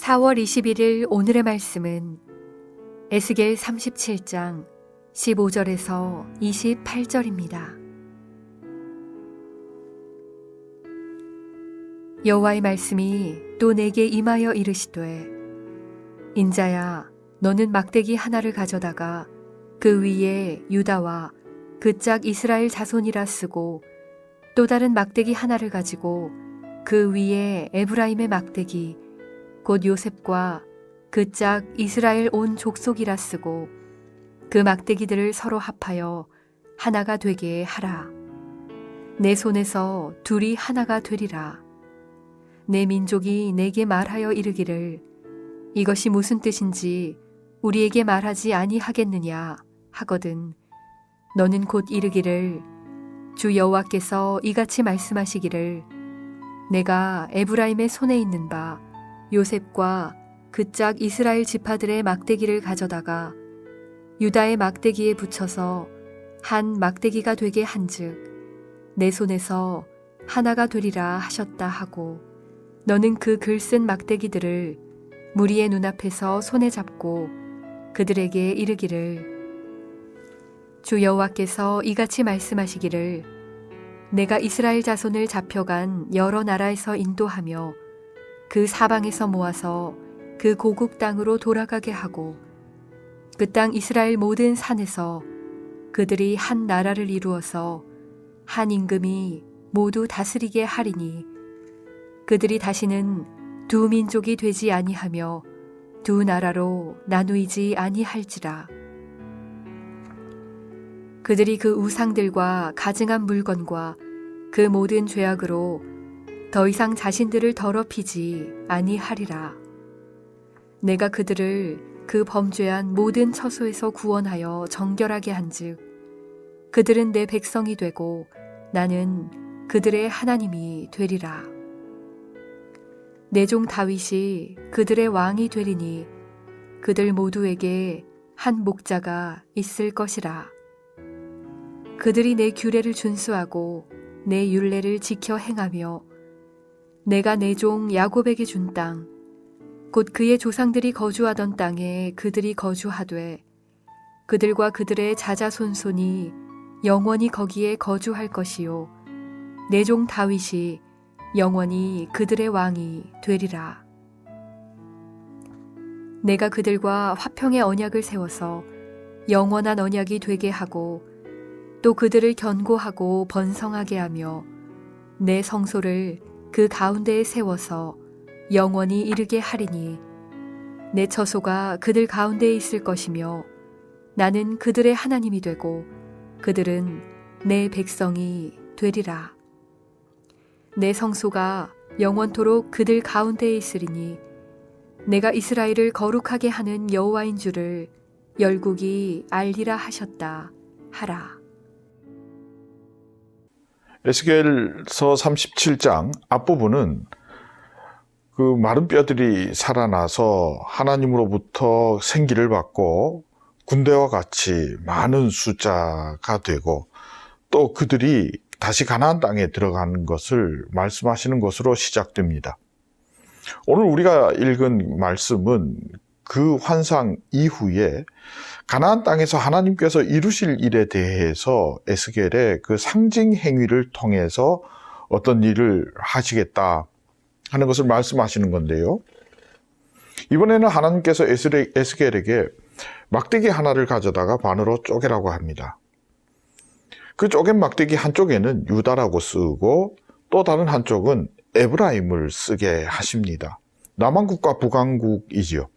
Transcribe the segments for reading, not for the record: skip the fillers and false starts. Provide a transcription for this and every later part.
4월 21일 오늘의 말씀은 에스겔 37장 15절에서 28절입니다. 여호와의 말씀이 또 내게 임하여 이르시되 인자야 너는 막대기 하나를 가져다가 그 위에 유다와 그 짝 이스라엘 자손이라 쓰고 또 다른 막대기 하나를 가지고 그 위에 에브라임의 막대기 곧 요셉과 그 짝 이스라엘 온 족속이라 쓰고 그 막대기들을 서로 합하여 하나가 되게 하라. 내 손에서 둘이 하나가 되리라. 내 민족이 내게 말하여 이르기를 이것이 무슨 뜻인지 우리에게 말하지 아니하겠느냐 하거든 너는 곧 이르기를 주 여호와께서 이같이 말씀하시기를 내가 에브라임의 손에 있는 바 요셉과 그 짝 이스라엘 지파들의 막대기를 가져다가 유다의 막대기에 붙여서 한 막대기가 되게 한즉 내 손에서 하나가 되리라 하셨다 하고 너는 그 글 쓴 막대기들을 무리의 눈앞에서 손에 잡고 그들에게 이르기를 주 여호와께서 이같이 말씀하시기를 내가 이스라엘 자손을 잡혀간 여러 나라에서 인도하며 그 사방에서 모아서 그 고국 땅으로 돌아가게 하고 그 땅 이스라엘 모든 산에서 그들이 한 나라를 이루어서 한 임금이 모두 다스리게 하리니 그들이 다시는 두 민족이 되지 아니하며 두 나라로 나누이지 아니할지라. 그들이 그 우상들과 가증한 물건과 그 모든 죄악으로 더 이상 자신들을 더럽히지 아니하리라. 내가 그들을 그 범죄한 모든 처소에서 구원하여 정결하게 한즉 그들은 내 백성이 되고 나는 그들의 하나님이 되리라. 내 종 다윗이 그들의 왕이 되리니 그들 모두에게 한 목자가 있을 것이라. 그들이 내 규례를 준수하고 내 율례를 지켜 행하며 내가 내 종 야곱에게 준 땅, 곧 그의 조상들이 거주하던 땅에 그들이 거주하되 그들과 그들의 자자손손이 영원히 거기에 거주할 것이요 내 종 다윗이 영원히 그들의 왕이 되리라. 내가 그들과 화평의 언약을 세워서 영원한 언약이 되게 하고 또 그들을 견고하고 번성하게 하며 내 성소를 그 가운데에 세워서 영원히 이르게 하리니 내 처소가 그들 가운데에 있을 것이며 나는 그들의 하나님이 되고 그들은 내 백성이 되리라. 내 성소가 영원토록 그들 가운데에 있으리니 내가 이스라엘을 거룩하게 하는 여호와인 줄을 열국이 알리라 하셨다 하라. 에스겔서 37장 앞부분은 그 마른 뼈들이 살아나서 하나님으로부터 생기를 받고 군대와 같이 많은 숫자가 되고 또 그들이 다시 가나안 땅에 들어가는 것을 말씀하시는 것으로 시작됩니다. 오늘 우리가 읽은 말씀은 그 환상 이후에 가나안 땅에서 하나님께서 이루실 일에 대해서 에스겔의 그 상징 행위를 통해서 어떤 일을 하시겠다 하는 것을 말씀하시는 건데요. 이번에는 하나님께서 에스겔에게 막대기 하나를 가져다가 반으로 쪼개라고 합니다. 그 쪼갠 막대기 한쪽에는 유다라고 쓰고 또 다른 한쪽은 에브라임을 쓰게 하십니다. 남왕국과 북왕국이지요.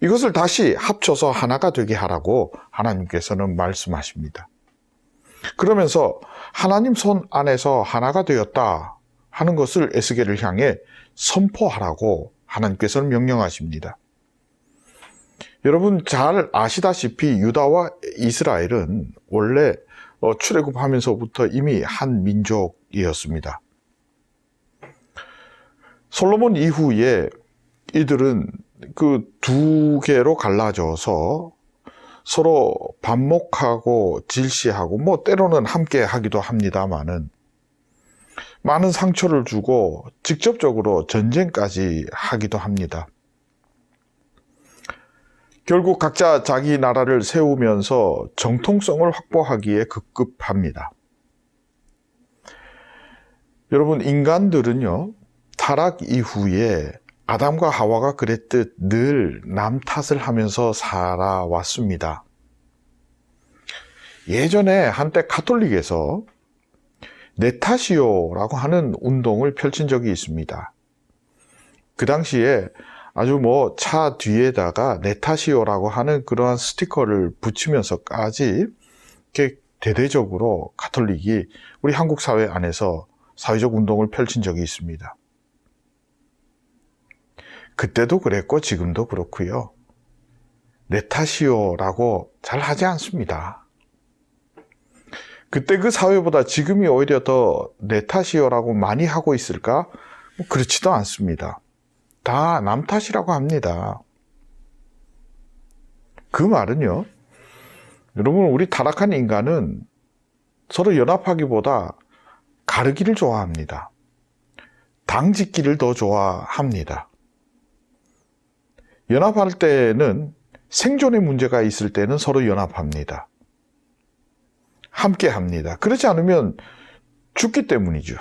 이것을 다시 합쳐서 하나가 되게 하라고 하나님께서는 말씀하십니다. 그러면서 하나님 손 안에서 하나가 되었다 하는 것을 에스겔을 향해 선포하라고 하나님께서는 명령하십니다. 여러분 잘 아시다시피 유다와 이스라엘은 원래 출애굽하면서부터 이미 한 민족이었습니다. 솔로몬 이후에 이들은 그 두 개로 갈라져서 서로 반목하고 질시하고 뭐 때로는 함께 하기도 합니다마는 많은 상처를 주고 직접적으로 전쟁까지 하기도 합니다. 결국 각자 자기 나라를 세우면서 정통성을 확보하기에 급급합니다. 여러분, 인간들은요, 타락 이후에 아담과 하와가 그랬듯 늘 남 탓을 하면서 살아왔습니다. 예전에 한때 가톨릭에서 내 탓이요라고 하는 운동을 펼친 적이 있습니다. 그 당시에 아주 차 뒤에다가 내 탓이요라고 하는 그러한 스티커를 붙이면서까지 이렇게 대대적으로 가톨릭이 우리 한국 사회 안에서 사회적 운동을 펼친 적이 있습니다. 그때도 그랬고 지금도 그렇고요. 내 탓이요라고 잘 하지 않습니다. 그때 그 사회보다 지금이 오히려 더 내 탓이요라고 많이 하고 있을까? 그렇지도 않습니다. 다 남 탓이라고 합니다. 그 말은요, 여러분, 우리 타락한 인간은 서로 연합하기보다 가르기를 좋아합니다. 당짓기를 더 좋아합니다. 연합할 때는 생존의 문제가 있을 때는 서로 연합합니다. 함께 합니다. 그렇지 않으면 죽기 때문이죠.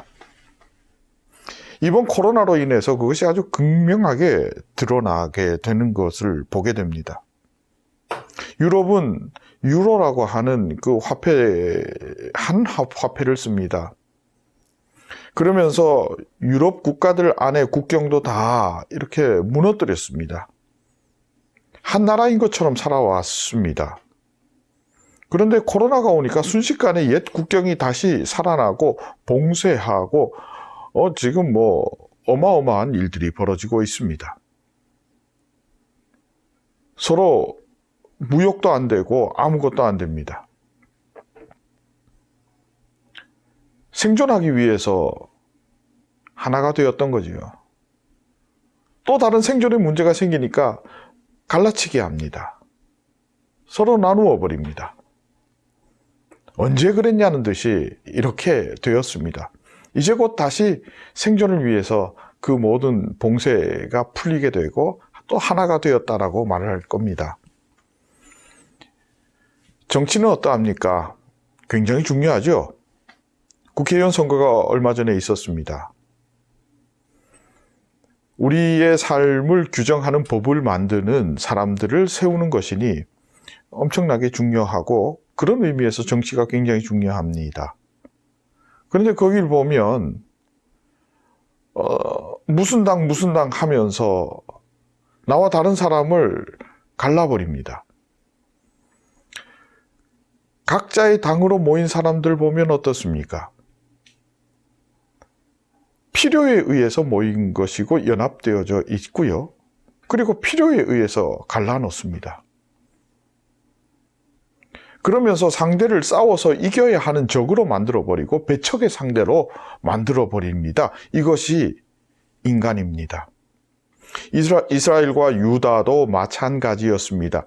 이번 코로나로 인해서 그것이 아주 극명하게 드러나게 되는 것을 보게 됩니다. 유럽은 유로라고 하는 그 한 화폐를 씁니다. 그러면서 유럽 국가들 안에 국경도 다 이렇게 무너뜨렸습니다. 한 나라인 것처럼 살아왔습니다. 그런데 코로나가 오니까 순식간에 옛 국경이 다시 살아나고 봉쇄하고 지금 어마어마한 일들이 벌어지고 있습니다. 서로 무역도 안 되고 아무것도 안 됩니다. 생존하기 위해서 하나가 되었던 거지요. 또 다른 생존의 문제가 생기니까 갈라치게 합니다. 서로 나누어 버립니다. 언제 그랬냐는 듯이 이렇게 되었습니다. 이제 곧 다시 생존을 위해서 그 모든 봉쇄가 풀리게 되고 또 하나가 되었다라고 말을 할 겁니다. 정치는 어떠합니까? 굉장히 중요하죠. 국회의원 선거가 얼마 전에 있었습니다. 우리의 삶을 규정하는 법을 만드는 사람들을 세우는 것이니 엄청나게 중요하고 그런 의미에서 정치가 굉장히 중요합니다. 그런데 거기를 보면 무슨 당 하면서 나와 다른 사람을 갈라버립니다. 각자의 당으로 모인 사람들 보면 어떻습니까? 필요에 의해서 모인 것이고 연합되어져 있고요. 그리고 필요에 의해서 갈라놓습니다. 그러면서 상대를 싸워서 이겨야 하는 적으로 만들어버리고 배척의 상대로 만들어버립니다. 이것이 인간입니다. 이스라엘과 유다도 마찬가지였습니다.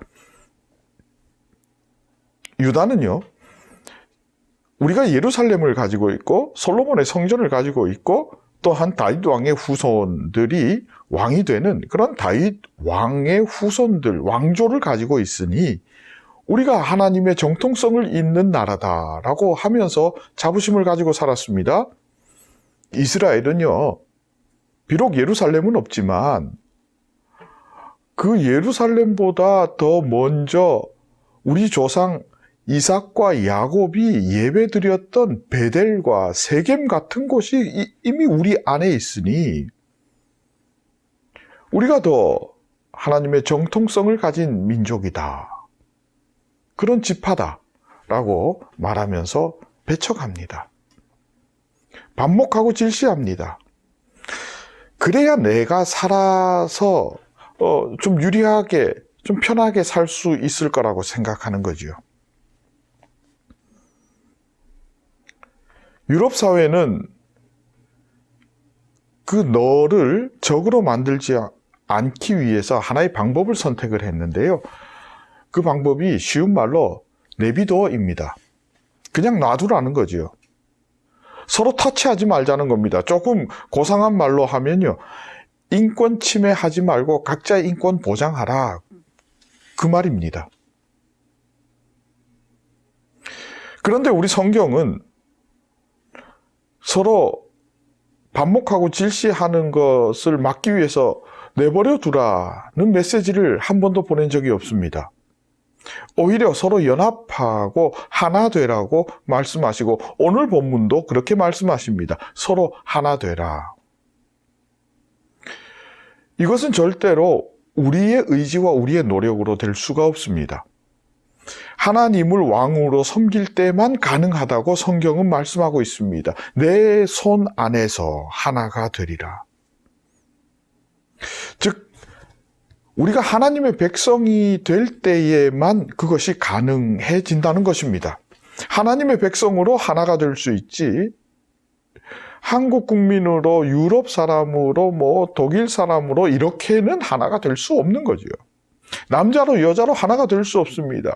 유다는요, 우리가 예루살렘을 가지고 있고 솔로몬의 성전을 가지고 있고 또한 다윗 왕의 후손들이 왕이 되는 그런 다윗 왕의 후손들, 왕조를 가지고 있으니 우리가 하나님의 정통성을 잇는 나라다라고 하면서 자부심을 가지고 살았습니다. 이스라엘은요, 비록 예루살렘은 없지만 그 예루살렘보다 더 먼저 우리 조상 이삭과 야곱이 예배드렸던 베델과 세겜 같은 곳이 이미 우리 안에 있으니 우리가 더 하나님의 정통성을 가진 민족이다. 그런 지파다라고 말하면서 배척합니다. 반목하고 질시합니다. 그래야 내가 살아서 좀 유리하게, 좀 편하게 살 수 있을 거라고 생각하는 거지요. 유럽 사회는 그 너를 적으로 만들지 않기 위해서 하나의 방법을 선택을 했는데요. 그 방법이 쉬운 말로 내비둬입니다. 그냥 놔두라는 거지요. 서로 터치하지 말자는 겁니다. 조금 고상한 말로 하면요, 인권 침해하지 말고 각자의 인권 보장하라. 그 말입니다. 그런데 우리 성경은 서로 반목하고 질시하는 것을 막기 위해서 내버려 두라는 메시지를 한 번도 보낸 적이 없습니다. 오히려 서로 연합하고 하나 되라고 말씀하시고 오늘 본문도 그렇게 말씀하십니다. 서로 하나 되라. 이것은 절대로 우리의 의지와 우리의 노력으로 될 수가 없습니다. 하나님을 왕으로 섬길 때만 가능하다고 성경은 말씀하고 있습니다. 내 손 안에서 하나가 되리라. 즉 우리가 하나님의 백성이 될 때에만 그것이 가능해진다는 것입니다. 하나님의 백성으로 하나가 될 수 있지 한국 국민으로 유럽 사람으로 독일 사람으로 이렇게는 하나가 될 수 없는 거죠. 남자로 여자로 하나가 될 수 없습니다.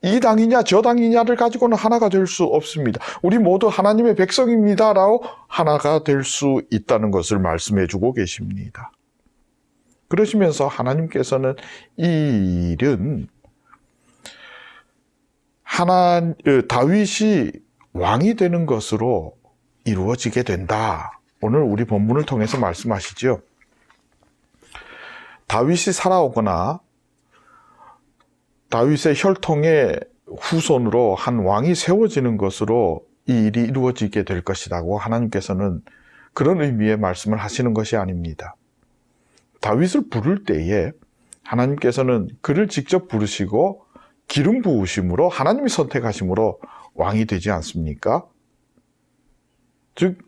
이 당이냐 저 당이냐를 가지고는 하나가 될 수 없습니다. 우리 모두 하나님의 백성입니다라고 하나가 될 수 있다는 것을 말씀해 주고 계십니다. 그러시면서 하나님께서는 이 일은 다윗이 왕이 되는 것으로 이루어지게 된다. 오늘 우리 본문을 통해서 말씀하시죠. 다윗이 살아오거나 다윗의 혈통의 후손으로 한 왕이 세워지는 것으로 이 일이 이루어지게 될 것이라고 하나님께서는 그런 의미의 말씀을 하시는 것이 아닙니다. 다윗을 부를 때에 하나님께서는 그를 직접 부르시고 기름 부으심으로 하나님이 선택하심으로 왕이 되지 않습니까? 즉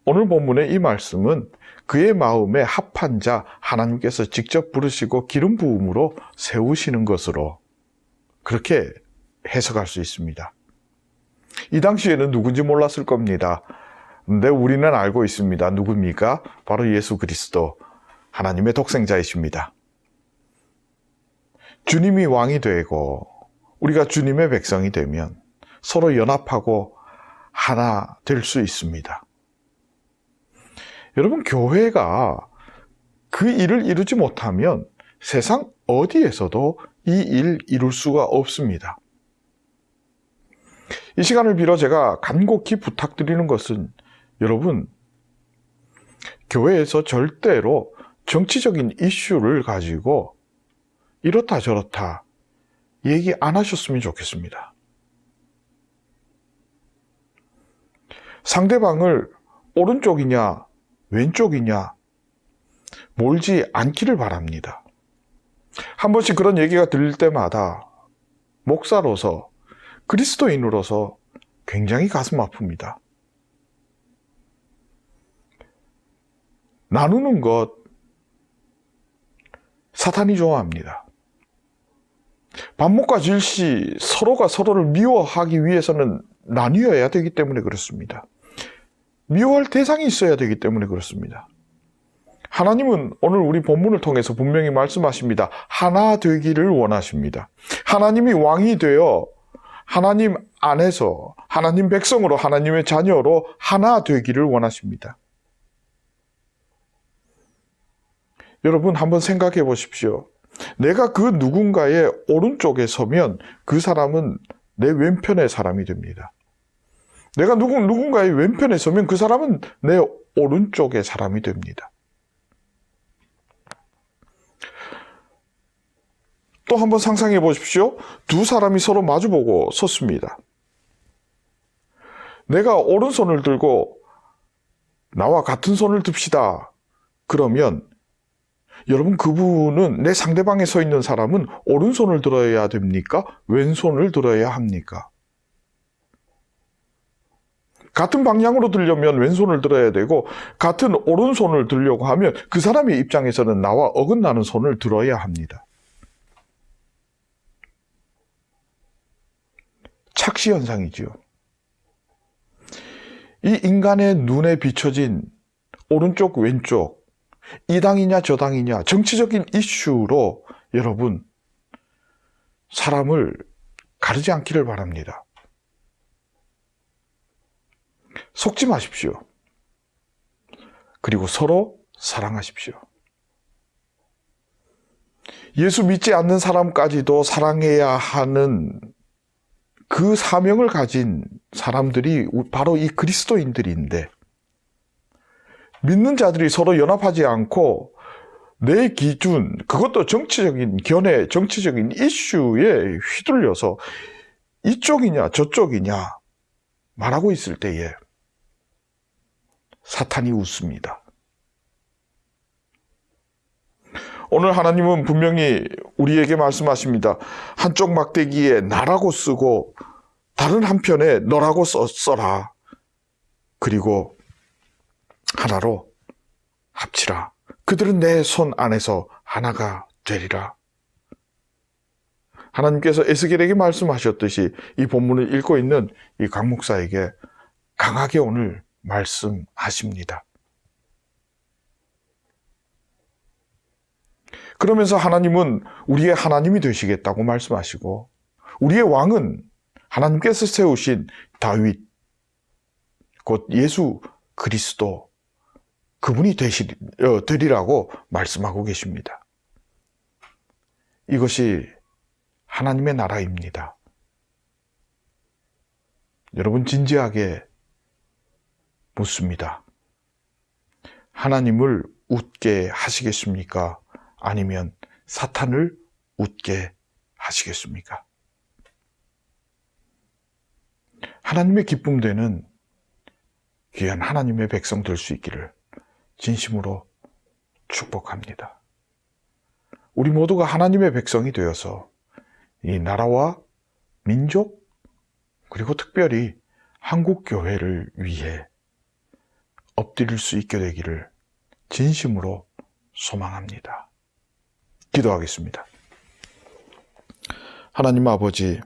오늘 본문의 이 말씀은 그의 마음에 합한 자 하나님께서 직접 부르시고 기름 부음으로 세우시는 것으로 그렇게 해석할 수 있습니다. 이 당시에는 누군지 몰랐을 겁니다. 근데 우리는 알고 있습니다. 누굽니까? 바로 예수 그리스도, 하나님의 독생자이십니다. 주님이 왕이 되고 우리가 주님의 백성이 되면 서로 연합하고 하나 될 수 있습니다. 여러분, 교회가 그 일을 이루지 못하면 세상 어디에서도 이 일 이룰 수가 없습니다. 이 시간을 빌어 제가 간곡히 부탁드리는 것은 여러분, 교회에서 절대로 정치적인 이슈를 가지고 이렇다 저렇다 얘기 안 하셨으면 좋겠습니다. 상대방을 오른쪽이냐 왼쪽이냐 몰지 않기를 바랍니다. 한 번씩 그런 얘기가 들릴 때마다 목사로서 그리스도인으로서 굉장히 가슴 아픕니다. 나누는 것 사탄이 좋아합니다. 반목과 질시, 서로가 서로를 미워하기 위해서는 나뉘어야 되기 때문에 그렇습니다. 미워할 대상이 있어야 되기 때문에 그렇습니다. 하나님은 오늘 우리 본문을 통해서 분명히 말씀하십니다. 하나 되기를 원하십니다. 하나님이 왕이 되어 하나님 안에서 하나님 백성으로 하나님의 자녀로 하나 되기를 원하십니다. 여러분 한번 생각해 보십시오. 내가 그 누군가의 오른쪽에 서면 그 사람은 내 왼편의 사람이 됩니다. 내가 누군가의 왼편에 서면 그 사람은 내 오른쪽의 사람이 됩니다. 또 한번 상상해 보십시오. 두 사람이 서로 마주보고 섰습니다. 내가 오른손을 들고 나와 같은 손을 듭시다. 그러면 여러분, 그분은 내 상대방에 서 있는 사람은 오른손을 들어야 됩니까? 왼손을 들어야 합니까? 같은 방향으로 들려면 왼손을 들어야 되고 같은 오른손을 들려고 하면 그 사람의 입장에서는 나와 어긋나는 손을 들어야 합니다. 착시현상이지요. 이 인간의 눈에 비춰진 오른쪽 왼쪽, 이 당이냐 저 당이냐 정치적인 이슈로 여러분 사람을 가르지 않기를 바랍니다. 속지 마십시오. 그리고 서로 사랑하십시오. 예수 믿지 않는 사람까지도 사랑해야 하는 그 사명을 가진 사람들이 바로 이 그리스도인들인데, 믿는 자들이 서로 연합하지 않고 내 기준, 그것도 정치적인 견해, 정치적인 이슈에 휘둘려서 이쪽이냐 저쪽이냐 말하고 있을 때에 사탄이 웃습니다. 오늘 하나님은 분명히 우리에게 말씀하십니다. 한쪽 막대기에 나라고 쓰고 다른 한편에 너라고 써라. 그리고 하나로 합치라. 그들은 내 손 안에서 하나가 되리라. 하나님께서 에스겔에게 말씀하셨듯이 이 본문을 읽고 있는 이 강 목사에게 강하게 오늘 말씀하십니다. 그러면서 하나님은 우리의 하나님이 되시겠다고 말씀하시고, 우리의 왕은 하나님께서 세우신 다윗, 곧 예수 그리스도, 그분이 되리라고 말씀하고 계십니다. 이것이 하나님의 나라입니다. 여러분, 진지하게 묻습니다. 하나님을 웃게 하시겠습니까? 아니면 사탄을 웃게 하시겠습니까? 하나님의 기쁨 되는 귀한 하나님의 백성 될 수 있기를 진심으로 축복합니다. 우리 모두가 하나님의 백성이 되어서 이 나라와 민족, 그리고 특별히 한국 교회를 위해 엎드릴 수 있게 되기를 진심으로 소망합니다. 기도하겠습니다. 하나님 아버지,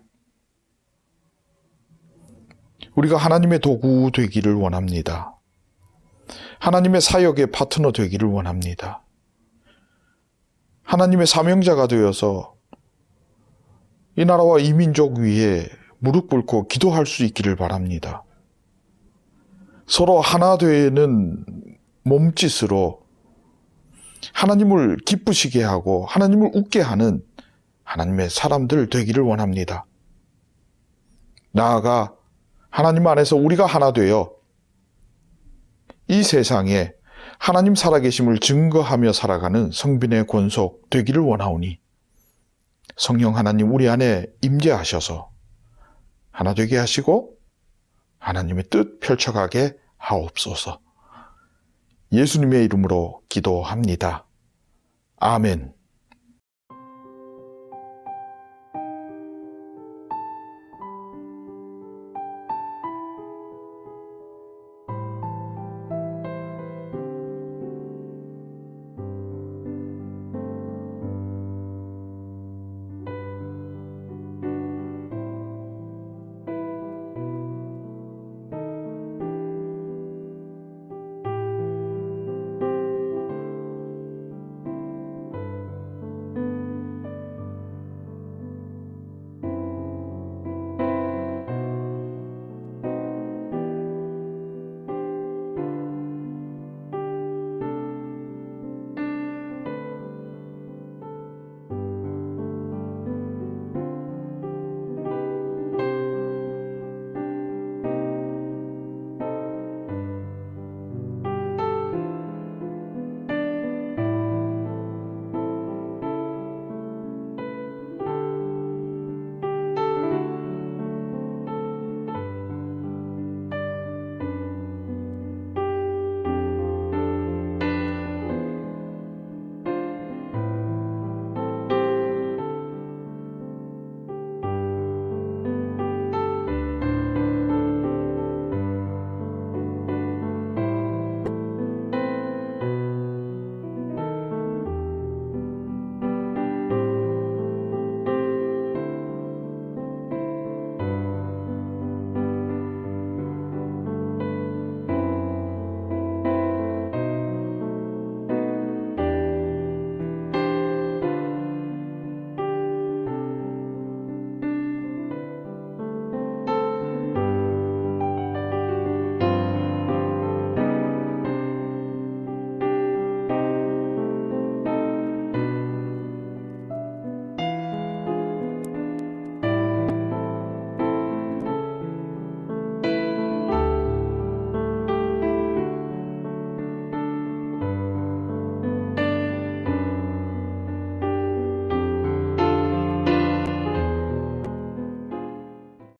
우리가 하나님의 도구 되기를 원합니다. 하나님의 사역의 파트너 되기를 원합니다. 하나님의 사명자가 되어서 이 나라와 이 민족 위에 무릎 꿇고 기도할 수 있기를 바랍니다. 서로 하나 되는 몸짓으로 하나님을 기쁘시게 하고 하나님을 웃게 하는 하나님의 사람들 되기를 원합니다. 나아가 하나님 안에서 우리가 하나 되어 이 세상에 하나님 살아계심을 증거하며 살아가는 성빈의 권속 되기를 원하오니, 성령 하나님 우리 안에 임재하셔서 하나 되게 하시고 하나님의 뜻 펼쳐가게 하옵소서. 예수님의 이름으로 기도합니다. 아멘.